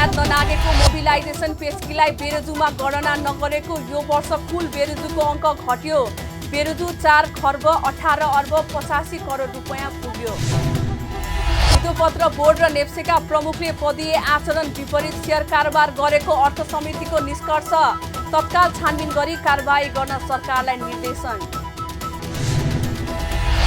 म्याद ननागेको मोबिलाइजेसन पेस्कीलाई बेरोजुमा गणना नगरेको यो वर्ष कुल बेरोजुको अङ्क घट्यो। बेरोजु 4 खर्ब 18 अर्ब 85 करोड रुपैयाँ पुग्यो। धितोपत्र बोर्ड र नेप्सेका प्रमुखले पदीय आचरण विपरीत शेयर कारोबार गरेको अर्थ समितिको निष्कर्ष। तत्काल छानबिन गरी कारबाही गर्न सरकारलाई निर्देशन।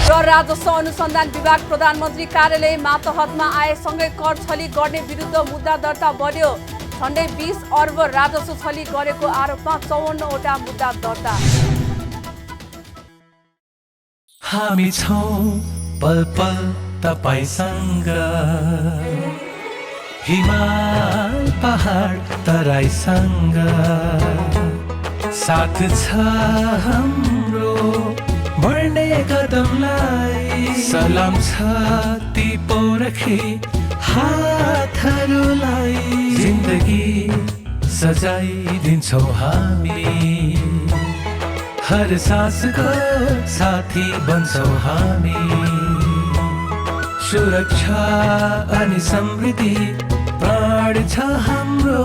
र राजस्व अनुसन्धान विभाग प्रधानमन्त्री कार्यालय मातहतमा आएसँगै कर छली गर्ने विरुद्ध मुद्दा दर्ता बढ्यो। झण्डै 20 अर्ब राजस्व छली गरेको आरोपमा 54 वटा मुद्दा दर्ता। हामी छौं पल पल तपाईसँग, हिमाल पहाड तराईसँग, साथ छ हाम्रो बढ्ने कदमलाई। सलाम छ ती पोरखे हातहरूलाई, जिन्दगी सजाइदिन्छौँ हामी, हर सासको साथी बन्छौँ हामी। सुरक्षा अनि समृद्धि प्राण छ हाम्रो,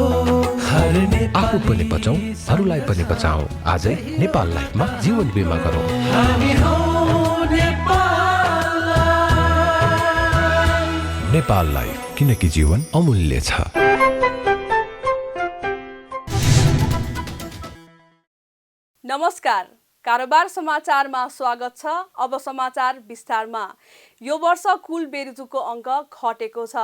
हर आफू पनि बचौं, अरूलाई पनि बचाऊ। आजै नेपाल लाइफमा जीवन बिमा गरौँ। हामी हौं नेपाल लाइफ। नेपाल लाइफ, किनकि जीवन अमूल्य छ। नमस्कार, कारोबार समाचारमा स्वागत छ। अब समाचार विस्तारमा। यो वर्ष कुल बेरोजुको अङ्क घटेको छ।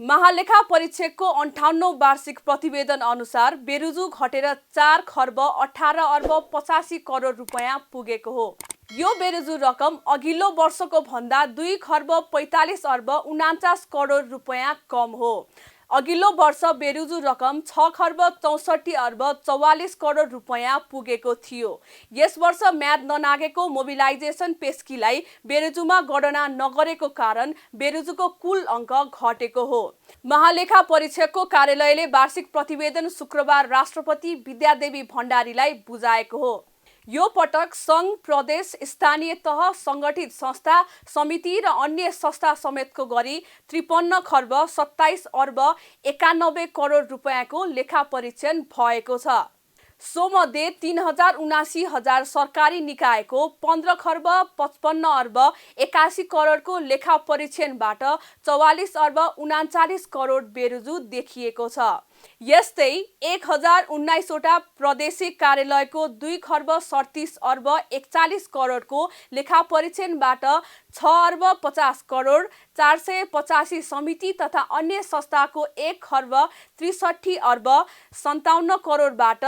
महालेखा परीक्षकको 58औं वार्षिक प्रतिवेदन अनुसार बेरोजु घटेर 4 खर्ब 18 अर्ब 85 करोड रुपैयाँ पुगेको हो। यो बेरोजु रकम अघिल्लो वर्षको भन्दा 2 खर्ब 45 अर्ब 49 करोड रुपैयाँ कम हो। अघिल्लो वर्ष बेरोजु रकम 6 खर्ब 64 अर्ब 44 करोड रुपैयाँ पुगेको थियो। यस वर्ष म्याद ननागेको मोबिलाइजेसन पेस्कीलाई बेरोजुमा गणना नगरेको कारण बेरोजुको कुल अङ्क घटेको हो। महालेखा परीक्षकको कार्यालयले वार्षिक प्रतिवेदन शुक्रबार राष्ट्रपति विद्यादेवी भण्डारीलाई बुझाएको हो। यो पटक सङ्घ, प्रदेश, स्थानीय तह, सङ्गठित संस्था, समिति र अन्य संस्था समेतको गरी 53 खर्ब 27 अर्ब 91 करोड रुपैयाँको लेखा परीक्षण भएको छ। सोमध्ये 3,79,000 सरकारी निकायको 15 खर्ब 55 अर्ब 81 करोडको लेखा परीक्षणबाट 44 अर्ब 39 करोड बेरोजु देखिएको छ। यस्तै 1019 वटा प्रादेशिक कार्यालयको 2 खर्ब 37 अर्ब 41 करोडको लेखा परीक्षणबाट 6 अर्ब 50 करोड, 485 समिति तथा अन्य संस्थाको 1 खर्ब 63 अर्ब 57 करोडबाट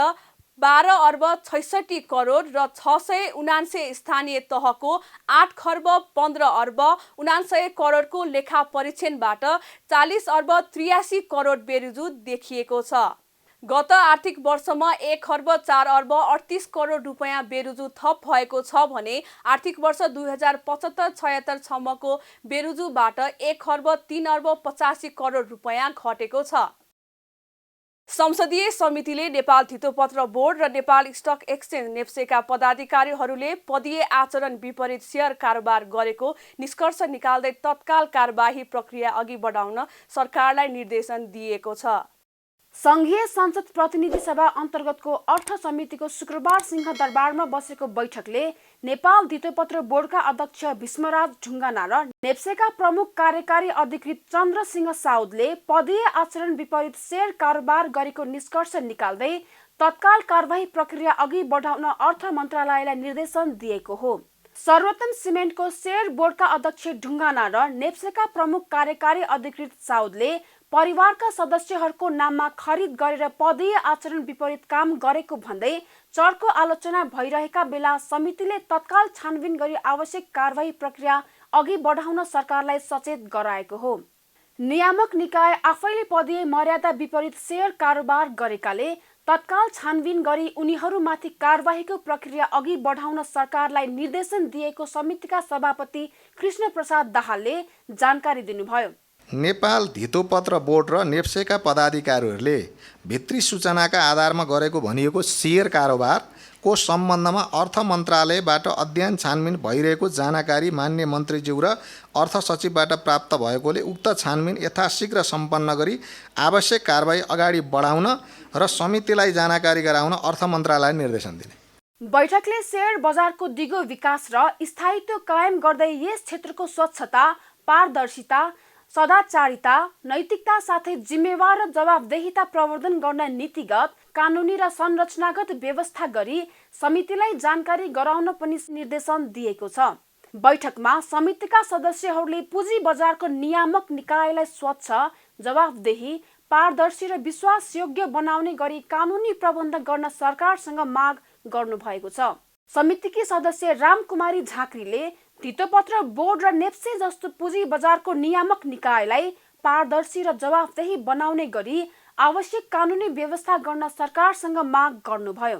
12 अर्ब 66 करोड र 679 स्थानीय तहको 8 खर्ब 15 अर्ब 79 करोडको लेखा परीक्षणबाट 40 अर्ब 83 करोड बेरोजु देखिएको छ। गत आर्थिक वर्षमा 1 खर्ब 4 अर्ब 38 करोड रुपैयाँ बेरोजु थप भएको छ भने आर्थिक वर्ष 2075-76 सम्मको बेरोजुबाट 1 खर्ब 3 अर्ब 85 करोड रुपैयाँ घटेको छ। संसदीय समितिले नेपाल धितोपत्र बोर्ड र नेपाल स्टक एक्सचेन्ज नेप्सेका पदाधिकारीहरूले पदीय आचरण विपरीत शेयर कारोबार गरेको निष्कर्ष निकाल्दै तत्काल कारबाही प्रक्रिया अघि बढाउन सरकारलाई निर्देशन दिएको छ। संघीय संसद प्रतिनिधि सभा अन्तर्गतको अर्थ समितिको शुक्रबार सिंहदरबारमा बसेको बैठकले नेपाल धितोपत्र बोर्डका अध्यक्ष भीष्मराज ढुङ्गाना र नेप्सेका प्रमुख कार्यकारी अधिकृत चन्द्रसिंह साउदले पदीय आचरण विपरीत शेयर कारोबार गरेको निष्कर्ष निकाल्दै तत्काल कारबाही प्रक्रिया अघि बढाउन अर्थ मन्त्रालयलाई निर्देशन दिएको हो। सर्वोत्तम सिमेन्टको शेयर बोर्डका अध्यक्ष ढुङ्गाना र नेप्सेका प्रमुख कार्यकारी अधिकृत साउदले परिवारका सदस्यहरूको नाममा खरिद गरेर पदीय आचरण विपरीत काम गरेको भन्दै चर्को आलोचना भइरहेका बेला समितिले तत्काल छानबिन गरी आवश्यक कारबाही प्रक्रिया अघि बढाउन सरकारलाई सचेत गराएको हो। नियामक निकाय आफैले पदीय मर्यादा विपरीत शेयर कारोबार गरेकाले तत्काल छानबिन गरी उनीहरूमाथि कारबाहीको प्रक्रिया अघि बढाउन सरकारलाई निर्देशन दिएको समितिका सभापति कृष्ण प्रसाद दाहालले जानकारी दिनुभयो। नेपाल धितोपत्र बोर्ड र नेप्सेका पदाधिकारीहरूले भित्री सूचनाका आधारमा गरेको भनिएको शेयर कारोबार को सम्बन्धमा अर्थ मन्त्रालयबाट अध्ययन छानबिन भइरहेको जानकारी मान्य मन्त्रीज्यू र अर्थ सचिवबाट प्राप्त भएकोले उक्त छानबिन यथाशीघ्र सम्पन्न गरी आवश्यक कारबाही अगाडि बढाउन र समितिलाई जानकारी गराउन अर्थ मन्त्रालयले निर्देशन दिने। बैठकले शेयर बजारको दिगो विकास र स्थायित्व कायम गर्दै यस क्षेत्रको स्वच्छता, पारदर्शिता, सदाचारिता, नैतिकता साथै जिम्मेवार र जवाबदेहिता प्रवर्धन गर्न नीतिगत, कानुनी र संरचनागत व्यवस्था गरी समितिलाई जानकारी गराउन पनि निर्देशन दिएको छ। बैठकमा समितिका सदस्यहरूले पुँजी बजारको नियामक निकायलाई स्वच्छ, जवाबदेही, पारदर्शी र विश्वासयोग्य बनाउने गरी कानुनी प्रबन्ध गर्न सरकारसँग माग गर्नु भएको छ। समितिकी सदस्य रामकुमारी झाँक्रीले धितोपत्र बोर्ड र नेप्से जस्तो पुँजी बजारको नियामक निकायलाई पारदर्शी र जवाफदेही बनाउने गरी आवश्यक कानुनी व्यवस्था गर्न सरकारसँग माग गर्नुभयो।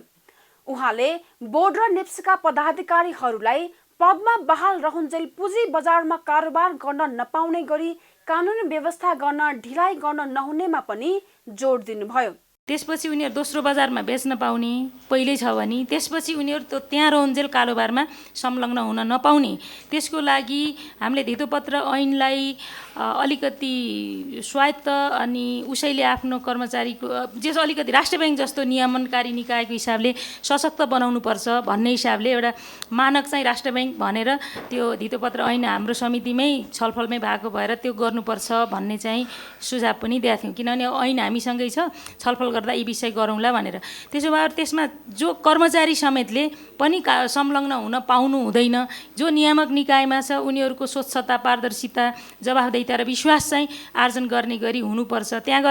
उहाँले बोर्ड र नेप्सेका पदाधिकारीहरूलाई पदमा बहाल रहुन्जेल पुँजी बजारमा कारोबार गर्न नपाउने गरी कानुनी व्यवस्था गर्न ढिलाइ गर्न नहुनेमा पनि जोड दिनुभयो। त्यसपछि उनीहरू दोस्रो बजारमा बेच्न पाउने पहिल्यै छ भने त्यसपछि उनीहरू त्यहाँ रहन्जेल कारोबारमा संलग्न हुन नपाउने, त्यसको लागि हामीले धितोपत्र ऐनलाई अलिकति स्वायत्त अनि उसैले आफ्नो कर्मचारीको जस अलिकति राष्ट्र ब्याङ्क जस्तो नियमनकारी निकायको हिसाबले सशक्त बनाउनुपर्छ भन्ने हिसाबले एउटा मानक चाहिँ राष्ट्र ब्याङ्क भनेर त्यो धितोपत्र ऐन हाम्रो समितिमै छलफलमै भएको भएर त्यो गर्नुपर्छ भन्ने चाहिँ सुझाव पनि दिएका थियौँ। किनभने ऐन हामीसँगै छ, छलफल गर्दा यी विषय गरौँला भनेर। त्यसो भए त्यसमा जो कर्मचारी समेतले पनि संलग्न हुन पाउनु हुँदैन। जो नियामक निकायमा छ उनीहरूको स्वच्छता, पारदर्शिता, जवाफदेहिता र विश्वास चाहिँ आर्जन गर्ने गरी हुनुपर्छ। त्यहाँ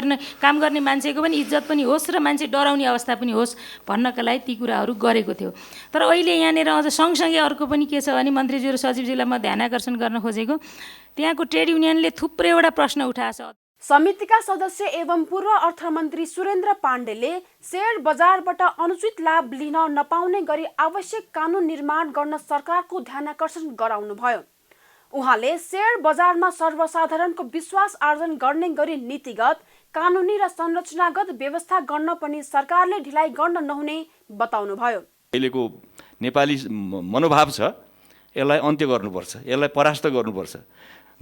काम गर्ने मान्छेको पनि इज्जत पनि होस् र मान्छे डराउने अवस्था पनि होस् भन्नका लागि ती कुराहरू गरेको थियो। तर अहिले यहाँनिर अझ सँगसँगै अर्को पनि के छ भने मन्त्रीज्यू र सचिवज्यूलाई म ध्यान आकर्षण गर्न खोजेको, त्यहाँको ट्रेड युनियनले थुप्रैवटा प्रश्न उठाएको छ। समितिका सदस्य एवं पूर्व अर्थमन्त्री सुरेन्द्र पाण्डेले शेयर बजारबाट अनुचित लाभ लिन नपाउने गरी आवश्यक कानुन निर्माण गर्न सरकारको ध्यानाकर्षण गराउनुभयो। उहाँले शेयर बजारमा सर्वसाधारणको विश्वास आर्जन गर्ने गरी नीतिगत, कानुनी र संरचनागत व्यवस्था गर्न पनि सरकारले ढिलाइ गर्न नहुने बताउनुभयो। अहिलेको नेपाली मनोभाव छ, यसलाई अन्त्य गर्नुपर्छ, यसलाई परास्त गर्नुपर्छ।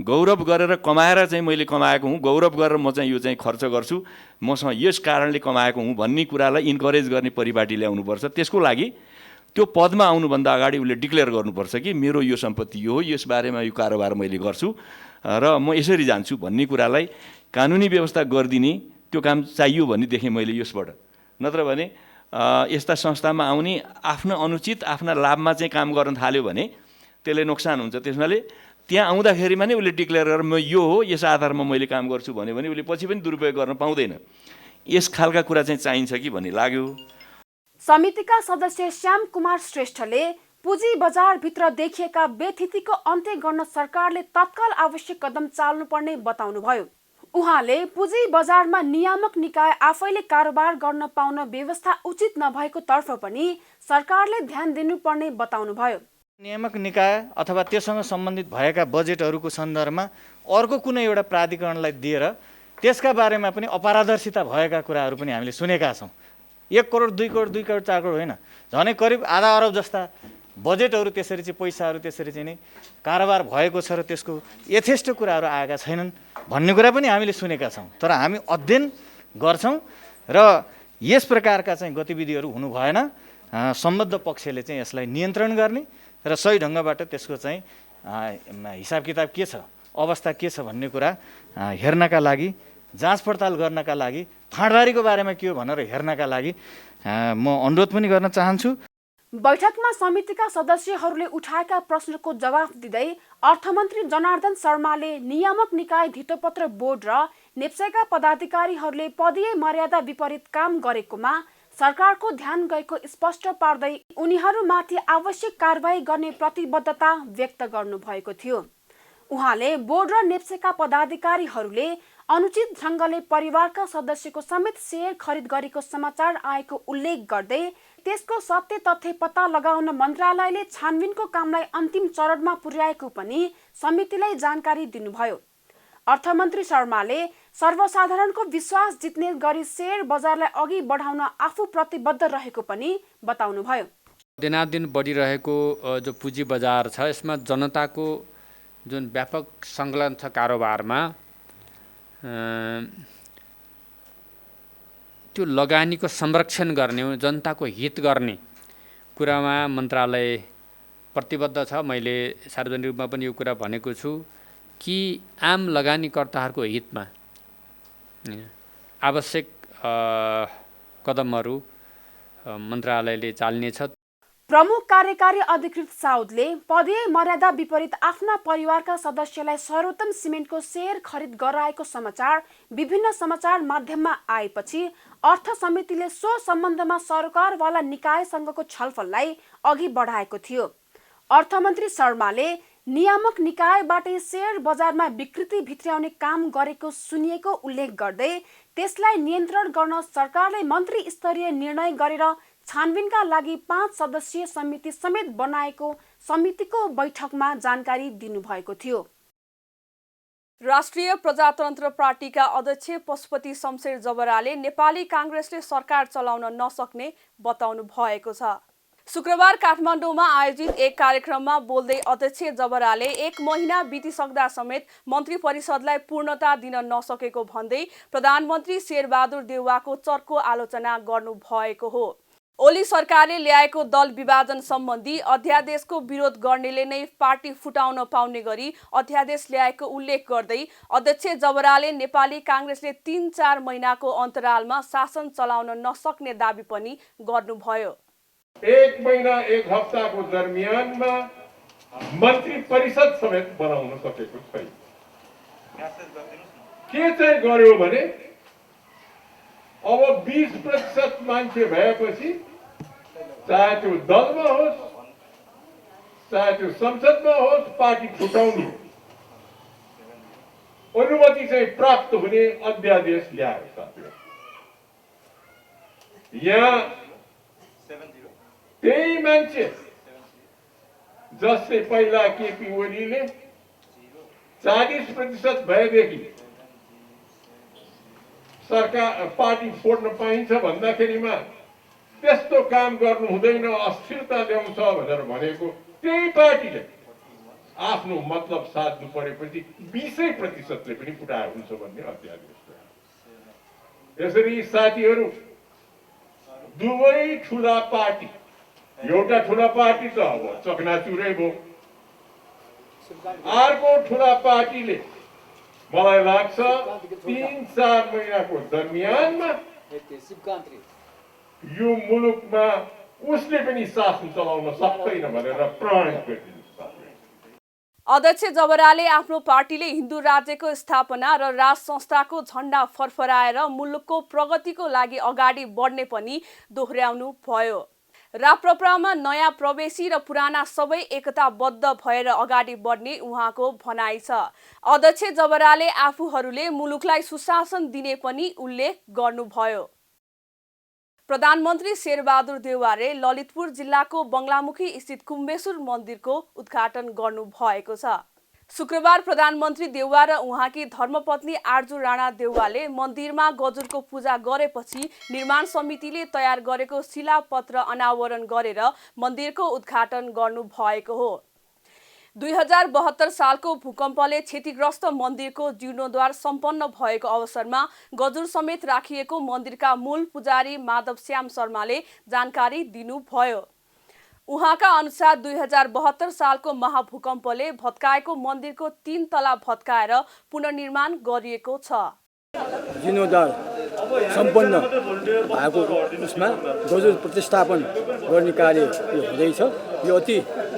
गौरव गरेर कमाएर चाहिँ मैले कमाएको हुँ, गौरव गरेर म चाहिँ यो चाहिँ खर्च गर्छु, मसँग यस कारणले कमाएको हुँ भन्ने कुरालाई इन्करेज गर्ने परिपाटी ल्याउनुपर्छ। त्यसको लागि त्यो पदमा आउनुभन्दा अगाडि उसले डिक्लेयर गर्नुपर्छ कि मेरो यो सम्पत्ति यो हो, यस बारेमा यो कारोबार मैले गर्छु र म यसरी जान्छु भन्ने कुरालाई कानुनी व्यवस्था गरिदिने त्यो काम चाहियो भन्ने देखेँ मैले यसबाट। नत्र भने यस्ता संस्थामा आउने आफ्नो अनुचित आफ्ना लाभमा चाहिँ काम गर्न थाल्यो भने त्यसले नोक्सान हुन्छ। त्यसमाले त्यहाँ आउँदाखेरिमा नै उसले डिक्लेयर गरेर म यो हो, यस आधारमा मैले काम गर्छु भन्यो भने उसले पछि पनि दुरुपयोग गर्न पाउँदैन। यस खालका कुरा चाहिँ चाहिन्छ कि भन्ने लाग्यो। समितिका सदस्य श्याम कुमार श्रेष्ठले पुँजी बजारभित्र देखिएका बेथितिको अन्त्य गर्न सरकारले तत्काल आवश्यक कदम चाल्नुपर्ने बताउनुभयो। उहाँले पुँजी बजारमा नियामक निकाय आफैले कारोबार गर्न पाउन व्यवस्था उचित नभएको तर्फ पनि सरकारले ध्यान दिनुपर्ने बताउनुभयो। नियामक निकाय अथवा त्योसँग सम्बन्धित भएका बजेटहरूको सन्दर्भमा अर्को कुनै एउटा प्राधिकरणलाई दिएर त्यसका बारेमा पनि अपारदर्शिता भएका कुराहरू पनि हामीले सुनेका छौँ। 1 करोड 2 करोड 2 करोड 4 करोड होइन, झनै करिब आधा अरब जस्ता बजेटहरू त्यसरी चाहिँ पैसाहरू त्यसरी चाहिँ नै कारोबार भएको छ र त्यसको यथेष्ट कुराहरू आएका छैनन् भन्ने कुरा पनि हामीले सुनेका छौँ। तर हामी अध्ययन गर्छौँ र यस प्रकारका चाहिँ गतिविधिहरू हुनु भएन। सम्बद्ध पक्षले चाहिँ यसलाई नियन्त्रण गर्ने र सही ढङ्गबाट त्यसको चाहिँ हिसाब किताब के छ, अवस्था के छ भन्ने कुरा हेर्नका लागि, जाँच पडताल गर्नका लागि, फाँडबारीको बारेमा के हो भनेर हेर्नका लागि म अनुरोध पनि गर्न चाहन्छु। बैठकमा समितिका सदस्यहरूले उठाएका प्रश्नको जवाफ दिँदै अर्थमन्त्री जनार्दन शर्माले नियामक निकाय धितोपत्र बोर्ड र नेप्सेका पदाधिकारीहरूले पदीय मर्यादा विपरीत काम गरेकोमा सरकारको ध्यान गएको स्पष्ट पार्दै उनीहरूमाथि आवश्यक कारबाही गर्ने प्रतिबद्धता व्यक्त गर्नुभएको थियो। उहाँले बोर्ड र नेप्सेका पदाधिकारीहरूले अनुचित ढङ्गले परिवारका सदस्यको समेत शेयर खरिद गरेको समाचार आएको उल्लेख गर्दै त्यसको सत्य तथ्य पत्ता लगाउन मन्त्रालयले छानबिनको कामलाई अन्तिम चरणमा पुर्याएको पनि समितिलाई जानकारी दिनुभयो। अर्थमन्त्री शर्माले सर्वसाधारणको विश्वास जित्ने गरी शेयर बजारलाई अघि बढाउन आफू प्रतिबद्ध रहेको पनि बताउनुभयो। दिनादिन बढिरहेको जो पुँजी बजार छ यसमा जनताको जुन व्यापक सङ्कलन छ कारोबारमा त्यो लगानीको संरक्षण गर्ने जनताको हित गर्ने कुरामा मन्त्रालय प्रतिबद्ध छ। मैले सार्वजनिक रूपमा पनि यो कुरा भनेको छु कि आम लगानीकर्ताहरूको हितमा आवश्यक कदमहरू मन्त्रालयले चाल्नेछ। प्रमुख कार्यकारी अधिकृत साउदले पदीय मर्यादा विपरीत आफ्ना परिवारका सदस्यलाई सर्वोत्तम सिमेन्टको सेयर खरिद गराएको समाचार विभिन्न समाचार माध्यममा आएपछि अर्थ समितिले सो सम्बन्धमा सरकारवाला निकायसँगको छलफललाई अघि बढाएको थियो। अर्थमन्त्री शर्माले नियामक निकायबाटै सेयर बजारमा विकृति भित्र्याउने काम गरेको सुनिएको उल्लेख गर्दै त्यसलाई नियन्त्रण गर्न सरकारले मन्त्री स्तरीय निर्णय गरेर छानबिनका लागि 5 सदस्यीय समिति समेत बनाएको समितिको बैठकमा जानकारी दिनुभएको थियो। राष्ट्रिय प्रजातन्त्र पार्टीका अध्यक्ष पशुपति शमशेर जबराले नेपाली काङ्ग्रेसले सरकार चलाउन नसक्ने बताउनु भएको छ। शुक्रबार काठमाडौँमा आयोजित एक कार्यक्रममा बोल्दै अध्यक्ष जबराले 1 महिना बितिसक्दा समेत मन्त्री परिषदलाई पूर्णता दिन नसकेको भन्दै प्रधानमन्त्री शेरबहादुर देउवाको चर्को आलोचना गर्नु भएको हो। ओली सरकारले ल्याएको दल विभाजन सम्बन्धी अध्यादेशको विरोध गर्नेले नै पार्टी फुटाउन पाउने गरी अध्यादेश ल्याएको उल्लेख गर्दै अध्यक्ष जबराले नेपाली काङ्ग्रेसले 3-4 महिनाको अन्तरालमा शासन चलाउन नसक्ने दाबी पनि गर्नुभयो। 1 महिना 1 हप्ताको दरमियानमा मन्त्री परिषद समेत बनाउन सकेको छैन। के चाहिँ गर्यो भने अब 20% मान्छे भएपछि चाहे त्यो दलमा होस् चाहे त्यो संसदमा होस् पार्टी फुटाउने अनुमति चाहिँ प्राप्त हुने अध्यादेश ल्यायो साथीहरु। यहाँ त्यही मान्छे जसले पहिला केपी ओलीले 40% भएदेखि सरकार पार्टी फोड्न पाइन्छ भन्दाखेरिमा त्यस्तो काम गर्नु हुँदैन अस्थिरता ल्याउँछ भनेर भनेको त्यही पार्टीले आफ्नो मतलब साध्नु परेपछि 20% पनि फुटाए हुन्छ भन्ने अध्यादेश ल्यायो। यसरी साथीहरु दुवै ठुला पार्टी एउटा ठुला पार्टी त अब चकनाचुरै भयो, अर्को ठुला पार्टीले मलाई लाग्छ 3-4 महिनाको दरमियानमा यो मुलुकमा उसले पनि शासन चलाउन सक्दैन भनेर प्रमाणित गरिदिन्छ। अध्यक्ष जबराले आफ्नो पार्टीले हिन्दू राज्यको स्थापना र राज संस्थाको झण्डा फरफराएर मुलुकको प्रगतिको लागि अगाडि बढ्ने पनि दोहोर्याउनु भयो। राप्रपामा नयाँ प्रवेशी र पुराना सबै एकताबद्ध भएर अगाडि बढ्ने उहाँको भनाइ छ। अध्यक्ष जबराले आफूहरूले मुलुकलाई सुशासन दिने पनि उल्लेख गर्नुभयो। प्रधानमन्त्री शेरबहादुर देउवाले ललितपुर जिल्लाको बङ्गलामुखी स्थित कुम्बेश्वर मन्दिरको उद्घाटन गर्नु भएको छ। शुक्रबार प्रधानमन्त्री देउवा र उहाँकी धर्मपत्नी आर्जु राणा देउवाले मन्दिरमा गजुरको पूजा गरेपछि निर्माण समितिले तयार गरेको शिलापत्र अनावरण गरेर मन्दिरको उद्घाटन गर्नु भएको हो। 2072 सालको भूकम्पले क्षतिग्रस्त मन्दिरको जीर्णोद्धार सम्पन्न भएको अवसरमा गजुर समेत राखिएको मन्दिरका मूल पुजारी माधव श्याम शर्माले जानकारी दिनुभयो। उहाँका अनुसार 2072 सालको महाभूकम्पले भत्काएको मन्दिरको 3 तला भत्काएर पुनर्निर्माण गरिएको छ। जीर्णोद्धार सम्पन्न भएको उसमा गजुर प्रतिष्ठापन गर्ने कार्य यो हुँदैछ।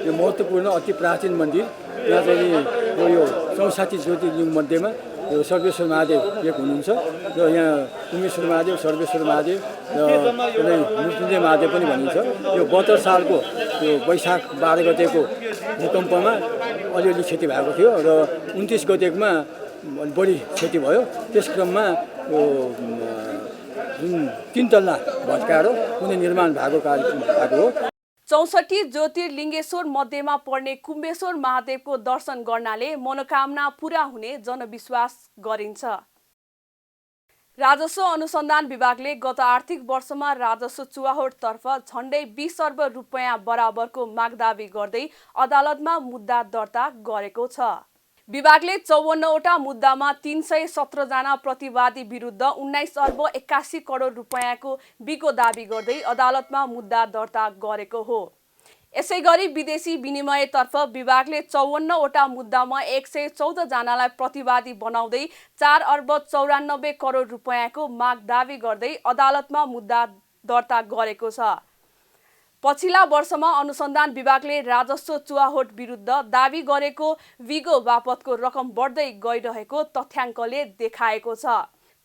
यो महत्त्वपूर्ण अति प्राचीन मन्दिर। यहाँ चाहिँ यो 64 ज्योतिर्लिङ्ग मध्येमा यो सर्वेश्वर महादेव एक हुनुहुन्छ र यहाँ कुम्बेश्वर महादेव, सर्वेश्वर महादेव र मृत्युञ्जय महादेव पनि भनिन्छ। यो 72 सालको यो वैशाख 12 गतेको भूकम्पमा अलिअलि क्षति भएको थियो र 29 गतेमा बढी क्षति भयो। त्यस क्रममा यो जुन 3 तल्ला भत्काएर पुनः निर्माण भएको कार्यक्रम भएको हो। 64 ज्योतिर्लिङ्गेश्वर मध्येमा पर्ने कुम्बेश्वर महादेवको दर्शन गर्नाले मनोकामना पूरा हुने जनविश्वास गरिन्छ। राजस्व अनुसन्धान विभागले गत आर्थिक वर्षमा राजस्व चुवाहोटतर्फ झण्डै 20 अर्ब रुपैयाँ बराबरको मागदावी गर्दै अदालतमा मुद्दा दर्ता गरेको छ। विभागले 54वटा मुद्दामा 317 जना प्रतिवादी विरुद्ध 19 अर्ब 81 करोड रुपैयाँको बिको दावी गर्दै अदालतमा मुद्दा दर्ता गरेको हो। यसैगरी विदेशी विनिमयतर्फ विभागले 54वटा मुद्दामा 114 जनालाई प्रतिवादी बनाउँदै 4 अर्ब 94 करोड रुपैयाँको माग दावी गर्दै अदालतमा मुद्दा दर्ता गरेको छ। पछिल्ला वर्षमा अनुसन्धान विभागले राजस्व चुवाहोट विरुद्ध दावी गरेको विगो बापतको रकम बढ्दै गइरहेको तथ्याङ्कले देखाएको छ।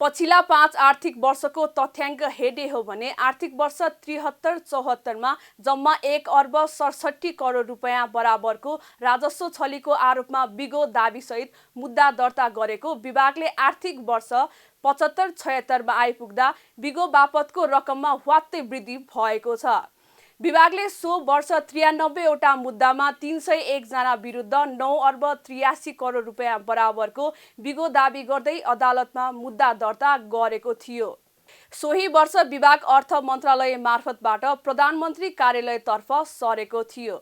पछिल्ला 5 आर्थिक वर्षको तथ्याङ्क हेर्ने हो भने आर्थिक वर्ष 73-74 जम्मा 1 अर्ब 67 करोड रुपैयाँ बराबरको राजस्व छलीको आरोपमा बिगो दाबीसहित मुद्दा दर्ता गरेको विभागले आर्थिक वर्ष 75-76 आइपुग्दा बिगो बापतको रकममा ह्वात्तै वृद्धि भएको छ। विभागले सो वर्ष 93वटा मुद्दामा 301 जना विरुद्ध 9 अर्ब 83 करोड रुपैयाँ बराबरको बिगो दावी गर्दै अदालतमा मुद्दा दर्ता गरेको थियो। सोही वर्ष विभाग अर्थ मन्त्रालय मार्फतबाट प्रधानमन्त्री कार्यालयतर्फ सरेको थियो।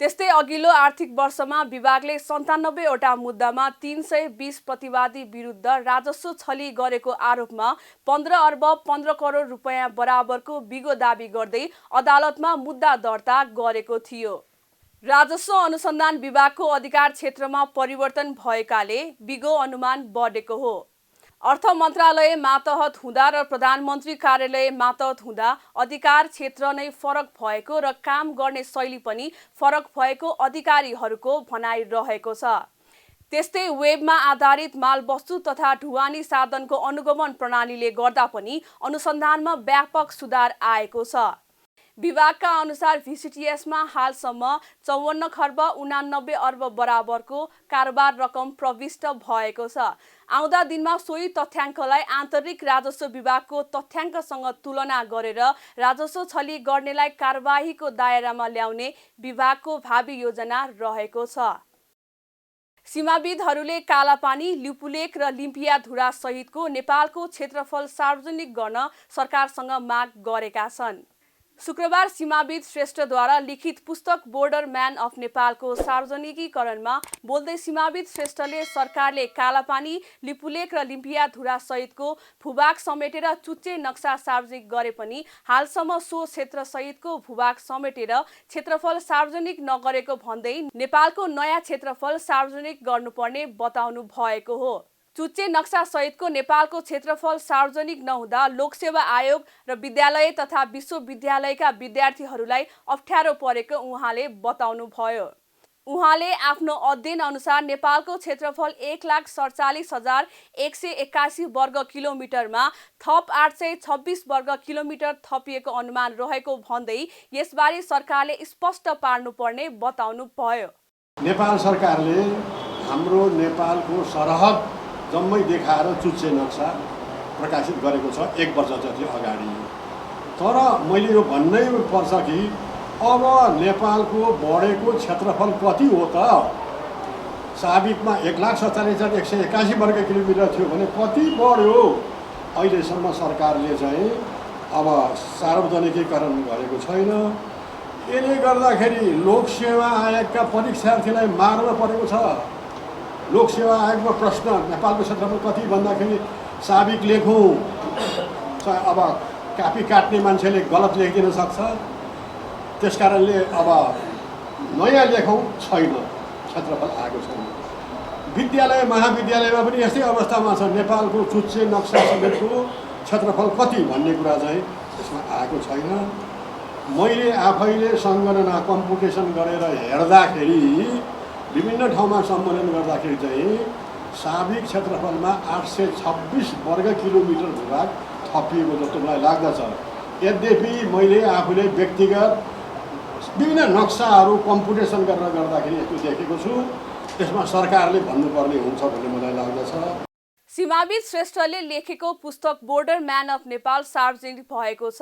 त्यस्तै अघिल्लो आर्थिक वर्षमा विभागले 97वटा मुद्दामा 320 प्रतिवादी विरुद्ध राजस्व छली गरेको आरोपमा 15 अर्ब 15 करोड रुपैयाँ बराबरको बिगो दावी गर्दै अदालतमा मुद्दा दर्ता गरेको थियो। राजस्व अनुसन्धान विभागको अधिकार क्षेत्रमा परिवर्तन भएकाले बिगो अनुमान बढेको हो। अर्थ मन्त्रालय मातहत हुँदा र प्रधानमन्त्री कार्यालय मातहत हुँदा अधिकार क्षेत्र नै फरक भएको र काम गर्ने शैली पनि फरक भएको अधिकारीहरूको भनाइ रहेको छ। त्यस्तै वेबमा आधारित मालवस्तु तथा ढुवानी साधनको अनुगमन प्रणालीले गर्दा पनि अनुसन्धानमा व्यापक सुधार आएको छ। विभागका अनुसार VCTSमा हालसम्म 54 खर्ब 89 अर्ब बराबरको कारोबार रकम प्रविष्ट भएको छ। आउँदा दिनमा सोही तथ्याङ्कलाई आन्तरिक राजस्व विभागको तथ्याङ्कसँग तुलना गरेर राजस्व छली गर्नेलाई कारबाहीको दायरामा ल्याउने विभागको भावी योजना रहेको छ। सीमाविदहरूले कालापानी, लिपुलेक र लिम्पियाधुरा सहितको नेपालको क्षेत्रफल सार्वजनिक गर्न सरकारसँग माग गरेका छन्। शुक्रबार सीमाविद श्रेष्ठद्वारा लिखित पुस्तक बोर्डर म्यान अफ नेपालको सार्वजनिकीकरणमा बोल्दै सीमाविद श्रेष्ठले सरकारले कालापानी, लिपुलेक र लिम्पियाधुरा सहितको भूभाग समेटेर चुच्चे नक्सा सार्वजनिक गरे पनि हालसम्म सो क्षेत्र सहितको भूभाग समेटेर क्षेत्रफल सार्वजनिक नगरेको भन्दै नेपालको नयाँ क्षेत्रफल सार्वजनिक गर्नुपर्ने बताउनु भएको हो। चुच्चे नक्सा सहितको नेपालको क्षेत्रफल सार्वजनिक नहुँदा लोकसेवा आयोग र विद्यालय तथा विश्वविद्यालयका विद्यार्थीहरूलाई अप्ठ्यारो परेको उहाँले बताउनु भयो। उहाँले आफ्नो अध्ययन अनुसार नेपालको क्षेत्रफल 1,47,181 वर्ग किलोमिटरमा थप 826 वर्ग किलोमिटर थपिएको अनुमान रहेको भन्दै यसबारे सरकारले स्पष्ट पार्नुपर्ने बताउनु भयो। नेपाल सरकारले हाम्रो नेपालको सरहद जम्मै देखाएर चुच्चे नक्सा प्रकाशित गरेको छ 1 वर्ष जति अगाडि। तर मैले यो भन्नै पर्छ कि अब नेपालको बढेको क्षेत्रफल कति हो त? साबिकमा 1,47,181 वर्ग किलोमिटर थियो भने कति बढ्यो? अहिलेसम्म सरकारले चाहिँ अब सार्वजनिकीकरण गरेको छैन। यसले गर्दाखेरि लोकसेवा आयोगका परीक्षार्थीलाई मार्न परेको छ। लोकसेवा आयोगमा प्रश्न नेपालको क्षेत्रफल कति भन्दाखेरि साबिक लेखौँ, अब कापी काट्ने मान्छेले गलत लेखिदिन सक्छ। त्यसकारणले अब नयाँ लेखौँ छैन, क्षेत्रफल आएको छैन। विद्यालय महाविद्यालयमा पनि यस्तै अवस्थामा छ। नेपालको चुच्चे नक्सा समेतको क्षेत्रफल कति भन्ने कुरा चाहिँ त्यसमा आएको छैन। मैले आफैले सङ्गणना कम्पुटेसन गरेर हेर्दाखेरि विभिन्न ठाउँमा सम्मेलन गर्दाखेरि चाहिँ साबिक क्षेत्रफलमा 826 वर्ग किलोमिटर भूभाग थपिएको जस्तो मलाई लाग्दछ। यद्यपि मैले आफूले व्यक्तिगत विभिन्न नक्साहरू कम्पुटेसन गरेर गर्दाखेरि यस्तो देखेको छु। त्यसमा सरकारले भन्नुपर्ने हुन्छ भन्ने मलाई लाग्दछ। सीमाविद श्रेष्ठले लेखेको पुस्तक बोर्डर म्यान अफ नेपाल सार्वजनिक भएको छ।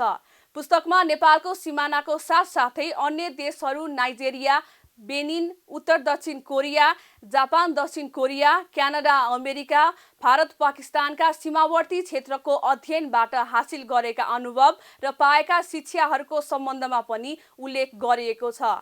पुस्तकमा नेपालको सिमानाको साथसाथै अन्य देशहरू नाइजेरिया, बेनिन, उत्तर दक्षिण कोरिया, जापान दक्षिण कोरिया, क्यानाडा, अमेरिका, भारत पाकिस्तानका सीमावर्ती क्षेत्रको अध्ययनबाट हासिल गरेका अनुभव र पाएका शिक्षाहरूको सम्बन्धमा पनि उल्लेख गरिएको छ।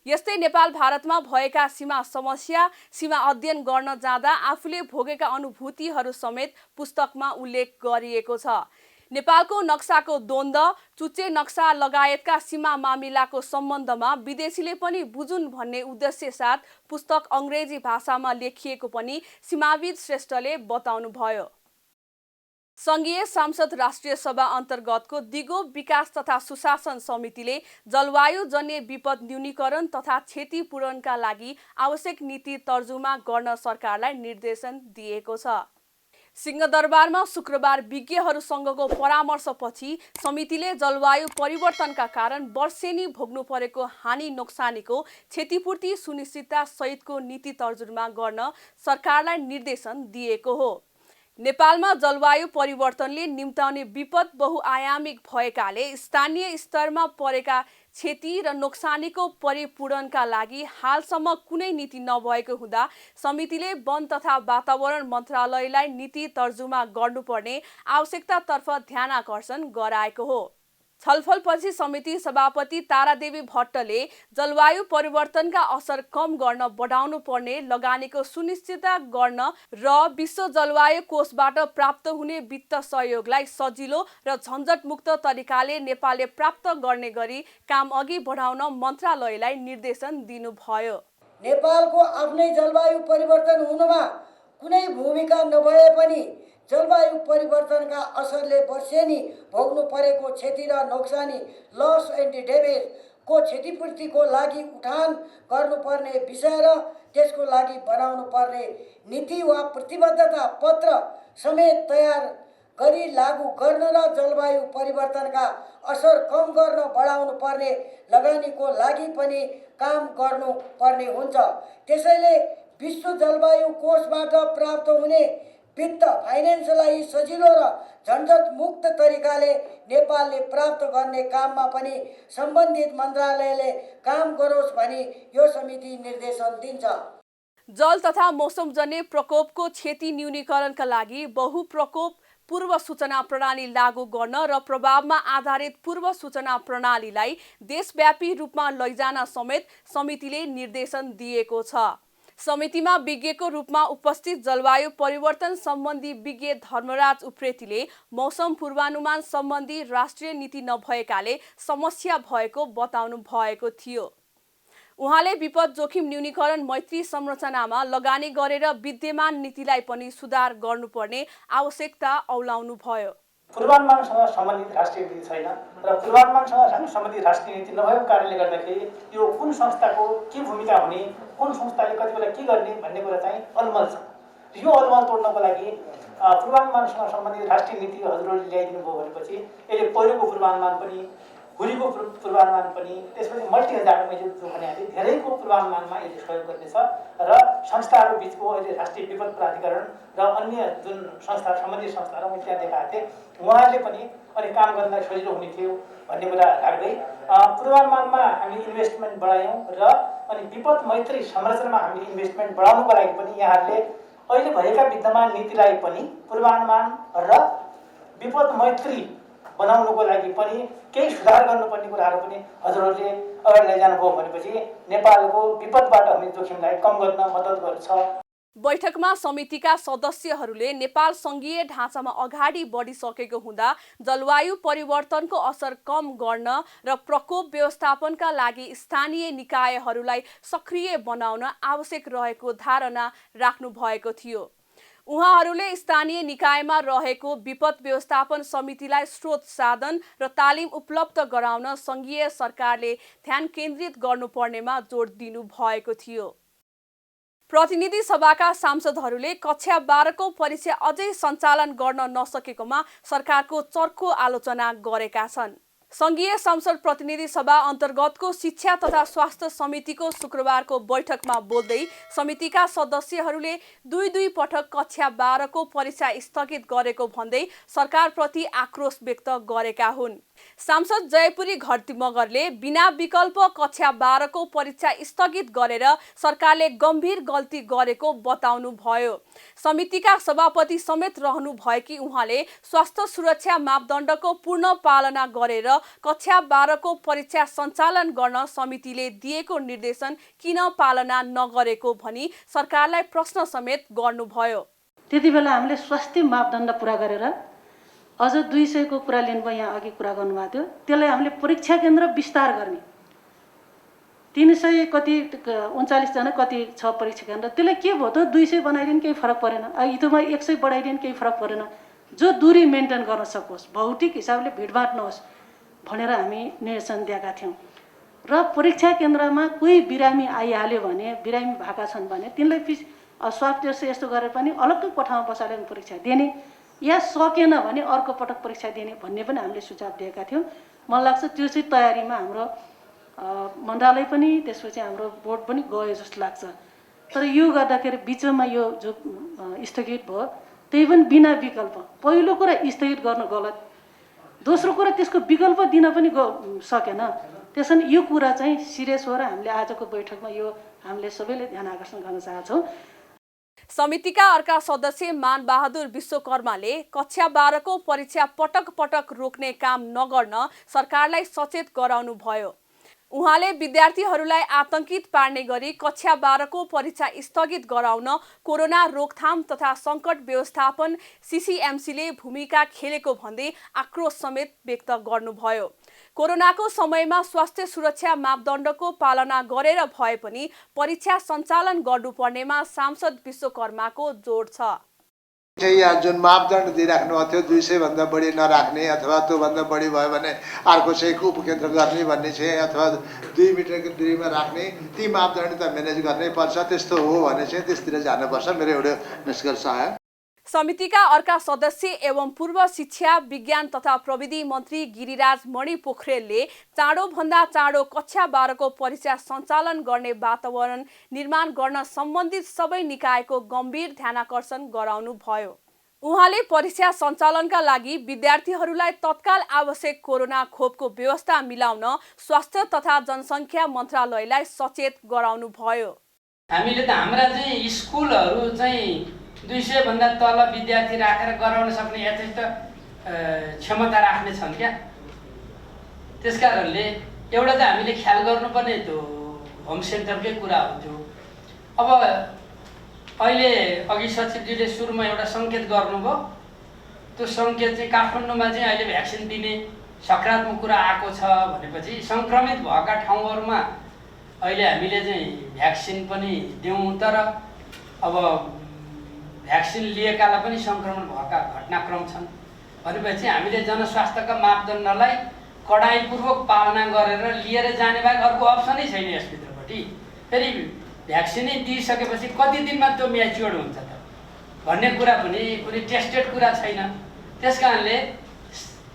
यस्तै नेपाल भारतमा भएका सीमा समस्या, सीमा अध्ययन गर्न जाँदा आफूले भोगेका अनुभूतिहरू समेत पुस्तकमा उल्लेख गरिएको छ। नेपालको नक्साको द्वन्द्व, चुच्चे नक्सा लगायतका सीमा मामिलाको सम्बन्धमा विदेशीले पनि बुझुन् भन्ने उद्देश्य साथ पुस्तक अङ्ग्रेजी भाषामा लेखिएको पनि सीमाविद श्रेष्ठले बताउनुभयो। सङ्घीय सांसद राष्ट्रिय सभा अन्तर्गतको दिगो विकास तथा सुशासन समितिले जलवायुजन्य विपद न्यूनीकरण तथा क्षतिपूरणका लागि आवश्यक नीति तर्जुमा गर्न सरकारलाई निर्देशन दिएको छ। सिंहदरबारमा शुक्रबार विज्ञहरूसँगको परामर्शपछि समितिले जलवायु परिवर्तनका कारण वर्षेनी भोग्नु परेको हानि नोक्सानीको क्षतिपूर्ति सुनिश्चितता सहितको नीति तर्जुमा गर्न सरकारलाई निर्देशन दिएको हो। नेपालमा जलवायु परिवर्तनले निम्ताउने विपद बहुआयामिक भएकाले स्थानीय स्तरमा परेका क्षति र नोक्सानीको परिपूरणका लागि हालसम्म कुनै नीति नभएको हुँदा समितिले वन तथा वातावरण मन्त्रालयलाई नीति तर्जुमा गर्नुपर्ने आवश्यकतातर्फ ध्यानाकर्षण गराएको हो। छलफलपछि समिति सभापति तारादेवी भट्टले जलवायु परिवर्तनका असर कम गर्न बढाउनु पर्ने लगानीको सुनिश्चितता गर्न र विश्व जलवायु कोषबाट प्राप्त हुने वित्त सहयोगलाई सजिलो र झन्झटमुक्त तरिकाले नेपालले प्राप्त गर्ने गरी काम अघि बढाउन मन्त्रालयलाई निर्देशन दिनुभयो। नेपालको आफ्नै जलवायु परिवर्तन हुनुमा कुनै भूमिका नभए पनि जलवायु परिवर्तनका असरले वर्षेनी भोग्नु परेको क्षति र नोक्सानी लस एन्ड ड्यामेजको क्षतिपूर्तिको लागि उठान गर्नुपर्ने विषय र त्यसको लागि बनाउनु पर्ने नीति वा प्रतिबद्धता पत्र समेत तयार गरी लागू गर्न र जलवायु परिवर्तनका असर कम गर्न बढाउनु पर्ने लगानीको लागि पनि काम गर्नु पर्ने हुन्छ। त्यसैले विश्व जलवायु कोषबाट प्राप्त हुने वित्त फाइनेन्सलाई सजिलो र झन्झट मुक्त तरिकाले नेपालले प्राप्त गर्ने काममा पनि सम्बन्धित मन्त्रालयले काम गरोस् भनी यो समिति निर्देशन दिन्छ। जल तथा मौसमजन्य प्रकोपको क्षति न्यूनीकरणका लागि बहुप्रकोप पूर्व सूचना प्रणाली लागू गर्न र प्रभावमा आधारित पूर्व सूचना प्रणालीलाई देशव्यापी रूपमा लैजान समेत समितिले निर्देशन दिएको छ। समितिमा विज्ञको रूपमा उपस्थित जलवायु परिवर्तन सम्बन्धी विज्ञ धर्मराज उप्रेतीले मौसम पूर्वानुमान सम्बन्धी राष्ट्रिय नीति नभएकाले समस्या भएको बताउनु भएको थियो। उहाँले विपद जोखिम न्यूनीकरण मैत्री संरचनामा लगानी गरेर विद्यमान नीतिलाई पनि सुधार गर्नुपर्ने आवश्यकता औलाउनु भयो। पूर्वानुमानसँग सम्बन्धित राष्ट्रिय नीति छैन र पूर्वानुमानसँग सम्बन्धित राष्ट्रिय नीति नभएको कारणले गर्दाखेरि यो कुन संस्थाको के भूमिका हुने, कुन संस्थाले कति बेला के गर्ने भन्ने कुरा चाहिँ अलमल छ। यो अलमल तोड्नको लागि पूर्वानुमानसँग सम्बन्धित राष्ट्रिय नीति हजुरहरूले ल्याइदिनु भयो भनेपछि यसले पहिलोको पूर्वानुमान पनि, हुरीको पूर्वानुमान पनि, त्यसपछि मल्टी हजार मैले जो भने धेरैको पूर्वानुमानमा यसले सहयोग गर्नेछ र संस्थाहरू बिचको अहिले राष्ट्रिय विपद प्राधिकरण र अन्य जुन संस्था सम्बन्धित संस्थाहरू मैले त्यहाँ देखाएको थिएँ उहाँहरूले पनि अलिक काम गर्नलाई सजिलो हुने थियो भन्ने कुरा राख्दै पूर्वानुमानमा हामीले इन्भेस्टमेन्ट बढायौँ र अनि विपद मैत्री संरचनामा हामीले इन्भेस्टमेन्ट बढाउनुको लागि पनि यहाँहरूले अहिले भएका विद्यमान नीतिलाई पनि पूर्वानुमान र विपद मैत्री बनाउनुको लागि पनि केही सुधार गर्नुपर्ने कुराहरू पनि हजुरहरूले अगाडि लैजानुभयो भनेपछि नेपालको विपदबाट हुने जोखिमलाई कम गर्न मद्दत गर्छ। बैठकमा समितिका सदस्यहरूले नेपाल सङ्घीय ढाँचामा अगाडि बढिसकेको हुँदा जलवायु परिवर्तनको असर कम गर्न र प्रकोप व्यवस्थापनका लागि स्थानीय निकायहरूलाई सक्रिय बनाउन आवश्यक रहेको धारणा राख्नु भएको थियो। उहाँहरूले स्थानीय निकायमा रहेको विपद व्यवस्थापन समितिलाई स्रोत साधन र तालिम उपलब्ध गराउन सङ्घीय सरकारले ध्यान केन्द्रित गर्नुपर्नेमा जोड दिनु भएको थियो। प्रतिनिधि सभाका सांसदहरूले कक्षा 12 को परीक्षा अझै सञ्चालन गर्न नसकेकोमा सरकारको चर्को आलोचना गरेका छन्। सङ्घीय संसद प्रतिनिधि सभा अन्तर्गतको शिक्षा तथा स्वास्थ्य समितिको शुक्रबारको बैठकमा बोल्दै समितिका सदस्यहरूले दुई पटक कक्षा 12 को परीक्षा स्थगित गरेको भन्दै सरकारप्रति आक्रोश व्यक्त गरेका हुन्। सांसद जयपुरी घरती मगरले बिना विकल्प कक्षा 12 को परीक्षा स्थगित गरेर सरकारले गम्भीर गल्ती गरेको बताउनु भयो। समितिका सभापति समेत रहनु भएकी उहाँले स्वास्थ्य सुरक्षा मापदण्डको पूर्ण पालना गरेर कक्षा 12 को परीक्षा सञ्चालन गर्न समितिले दिएको निर्देशन किन पालना नगरेको भनी सरकारलाई प्रश्न समेत गर्नुभयो। त्यतिबेला हामीले स्वास्थ्य मापदण्ड पुरा गरेर अझ 200 को कुरा लिनुभयो, यहाँ अघि कुरा गर्नुभएको थियो, त्यसलाई हामीले परीक्षा केन्द्र विस्तार गर्ने 300 कति 39 जना कति छ परीक्षा केन्द्र, त्यसलाई के भयो त 200 बनाइदिनु केही फरक परेन, इथोमा 100 बढाइदिनु केही फरक परेन, जो दूरी मेन्टेन गर्न सकोस्, भौतिक हिसाबले भिडभाड नहोस् भनेर हामी निर्देशन दिएका थियौँ। र परीक्षा केन्द्रमा कोही बिरामी आइहाल्यो भने, बिरामी भएका छन् भने तिनलाई स्वाब टेस्ट यस्तो गरेर पनि अलग्गै कोठामा बसालेर परीक्षा दिने, या सकेन भने अर्को पटक परीक्षा दिने भन्ने पनि हामीले सुझाव दिएका थियौँ। मलाई लाग्छ त्यो चाहिँ तयारीमा हाम्रो मन्त्रालय पनि त्यसपछि हाम्रो बोर्ड पनि गयो जस्तो लाग्छ। तर यो गर्दाखेरि बिचमा यो जो स्थगित भयो त्यही पनि बिना विकल्प, पहिलो कुरा स्थगित गर्न गलत, दोस्रो कुरा त्यसको विकल्प दिन पनि सकेन। त्यसैले यो कुरा चाहिँ सिरियस हो र हामीले आजको बैठकमा यो हामीले सबैले ध्यान आकर्षण गर्न चाहन्छौँ। समितिका अर्का सदस्य मानबहादुर विश्वकर्माले कक्षा 12 को परीक्षा पटक पटक रोक्ने काम नगर्न सरकारलाई सचेत गराउनु भयो। उहाँले विद्यार्थीहरूलाई आतंकित पार्ने गरी कक्षा 12 को परीक्षा स्थगित गराउन कोरोना रोकथाम तथा सङ्कट व्यवस्थापन सीसीएमसीले भूमिका खेलेको भन्दै आक्रोश समेत व्यक्त गर्नुभयो। कोरोनाको समयमा स्वास्थ्य सुरक्षा मापदण्डको पालना गरेर भए पनि परीक्षा सञ्चालन गर्नुपर्नेमा सांसद विश्वकर्माको जोड छ। यहाँ जुन मापदण्ड दिइराख्नु भएको थियो 200 भन्दा बढी नराख्ने अथवा त्योभन्दा बढी भयो भने अर्को चाहिँ उपकेन्द्र गर्ने भन्ने चाहिँ अथवा 2 मिटरको दूरीमा राख्ने, ती मापदण्ड त म्यानेज गर्नै पर्छ। त्यस्तो हो भने चाहिँ त्यसतिर जानुपर्छ, मेरो एउटा निष्कर्ष आयो। समितिका अर्का सदस्य एवं पूर्व शिक्षा विज्ञान तथा प्रविधि मन्त्री गिरिराज मणि पोखरेलले चाँडोभन्दा चाँडो कक्षा 12 को परीक्षा सञ्चालन गर्ने वातावरण निर्माण गर्न सम्बन्धित सबै निकायको गम्भीर ध्यानाकर्षण गराउनु भयो। उहाँले परीक्षा सञ्चालनका लागि विद्यार्थीहरूलाई तत्काल आवश्यक कोरोना खोपको व्यवस्था मिलाउन स्वास्थ्य तथा जनसङ्ख्या मन्त्रालयलाई सचेत गराउनु भयो। हामीले त हाम्रा चाहिँ स्कुलहरू चाहिँ 200 भन्दा तल विद्यार्थी राखेर गराउन सक्ने यथेष्ट क्षमता राख्ने छन् क्या। त्यसकारणले एउटा त हामीले ख्याल गर्नुपर्ने त्यो होम सेन्टरकै कुरा हो। त्यो अब अहिले अघि सचिवजीले सुरुमा एउटा सङ्केत गर्नुभयो, त्यो सङ्केत चाहिँ काठमाडौँमा चाहिँ अहिले भ्याक्सिन दिने सकारात्मक कुरा आएको छ भनेपछि सङ्क्रमित भएका ठाउँहरूमा अहिले हामीले चाहिँ भ्याक्सिन पनि दिउँ। तर अब भ्याक्सिन लिएकालाई पनि सङ्क्रमण भएका घटनाक्रम छन् भनेपछि हामीले जनस्वास्थ्यका मापदण्डलाई कडाइपूर्वक पालना गरेर लिएर जाने बाहेक अर्को अप्सनै छैन यसभित्रपट्टि। फेरि भ्याक्सिनै दिइसकेपछि कति दिनमा त्यो म्याच्योर्ड हुन्छ त भन्ने कुरा पनि कुनै टेस्टेड कुरा छैन। त्यस कारणले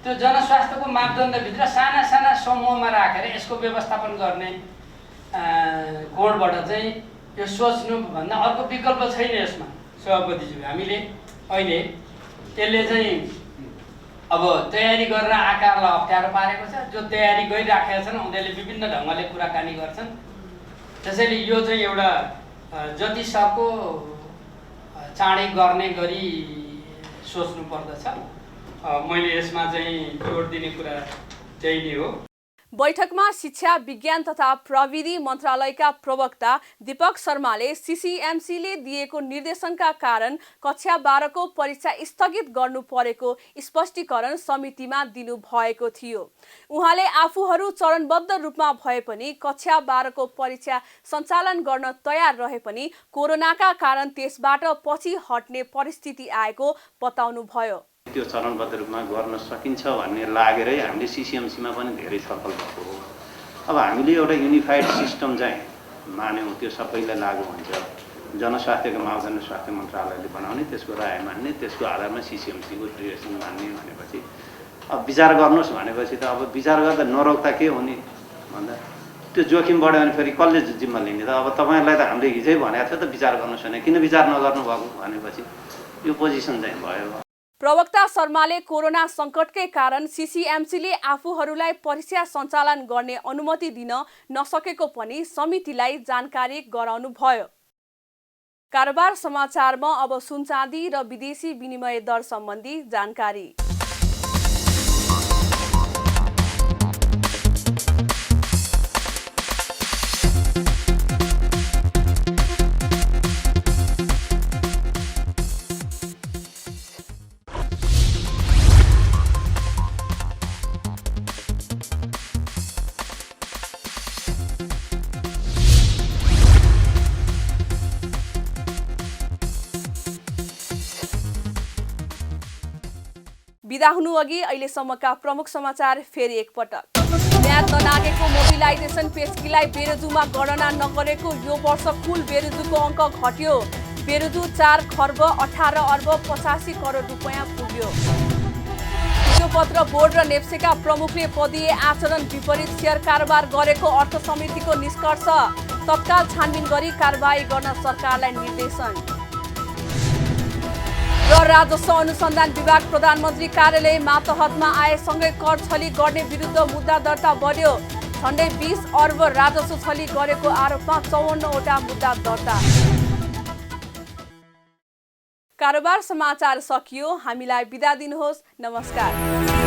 त्यो जनस्वास्थ्यको मापदण्डभित्र साना साना समूहमा राखेर यसको व्यवस्थापन गर्ने कोणबाट चाहिँ यो सोच्नुभन्दा अर्को विकल्प छैन यसमा। सभापतिज्यू, हामीले अहिले त्यसले चाहिँ अब तयारी गरेर आकारलाई अप्ठ्यारो पारेको छ। जो तयारी गरिराखेका छन् उनीहरूले विभिन्न ढङ्गले कुराकानी गर्छन्। त्यसैले यो चाहिँ एउटा जति सक्दो चाँडै गर्ने गरी सोच्नु पर्दछ। मैले यसमा चाहिँ जोड दिने कुरा त्यही नै हो। बैठकमा शिक्षा विज्ञान तथा प्रविधि मन्त्रालयका प्रवक्ता दीपक शर्माले सीसीएमसीले दिएको निर्देशनका कारण कक्षा 12 को परीक्षा स्थगित गर्नु परेको स्पष्टीकरण समितिमा दिनु भएको थियो। उहाँले आफूहरू चरणबद्ध रूपमा भए पनि कक्षा 12 को परीक्षा सञ्चालन गर्न तयार रहे पनि कोरोनाका कारण त्यसबाट पछि हट्ने परिस्थिति आएको बताउनु भयो। त्यो चरणबद्ध रूपमा गर्न सकिन्छ भन्ने लागेरै हामीले सीसीएमसीमा पनि धेरै छलफल भएको हो। अब हामीले एउटा युनिफाइड सिस्टम चाहिँ मान्यौँ, त्यो सबैलाई लागू हुन्छ। जनस्वास्थ्यको मापदण्ड स्वास्थ्य मन्त्रालयले बनाउने, त्यसको राय मान्ने, त्यसको आधारमा सीसीएमसीको डिरेक्सन मान्ने भनेपछि अब विचार गर्नुहोस् भनेपछि त अब विचार गर्दा नरोक्दा के हुने भन्दा त्यो जोखिम बढ्यो भने फेरि कसले जिम्मा लिने त। अब तपाईँहरूलाई त हामीले हिजै भनेको थियो त विचार गर्नुहोस् भने, किन विचार नगर्नु भएको भनेपछि यो पोजिसन चाहिँ भयो। प्रवक्ता शर्माले कोरोना सङ्कटकै कारण सिसिएमसीले आफूहरूलाई परीक्षा सञ्चालन गर्ने अनुमति दिन नसकेको पनि समितिलाई जानकारी गराउनुभयो। कारोबार समाचारमा अब सुनचाँदी र विदेशी विनिमय दर सम्बन्धी जानकारी। बिदा हुनु अघि अहिलेसम्मका प्रमुख समाचार फेरि एकपटक। म्याद ननागेको मोबिलाइजेसन पेस्कीलाई बेरोजुमा गणना नगरेको यो वर्ष कुल बेरोजुको अङ्क घट्यो। बेरोजु 4 खर्ब 18 अर्ब 85 करोड रुपैयाँ पुग्यो। पत्र बोर्ड र नेप्सेका प्रमुखले पदीय आचरण विपरीत सेयर कारोबार गरेको अर्थ समितिको निष्कर्ष। तत्काल छानबिन गरी कारबाही गर्न सरकारलाई निर्देशन। र राजस्व अनुसन्धान विभाग प्रधानमन्त्री कार्यालय मातहतमा आएसँगै कर छली गर्ने विरुद्ध मुद्दा दर्ता बढ्यो। झन्डै 20 अर्ब राजस्व छली गरेको आरोपमा 54वटा मुद्दा दर्ता। कारोबार समाचार सकियो। हामीलाई बिदा दिनुहोस्। नमस्कार।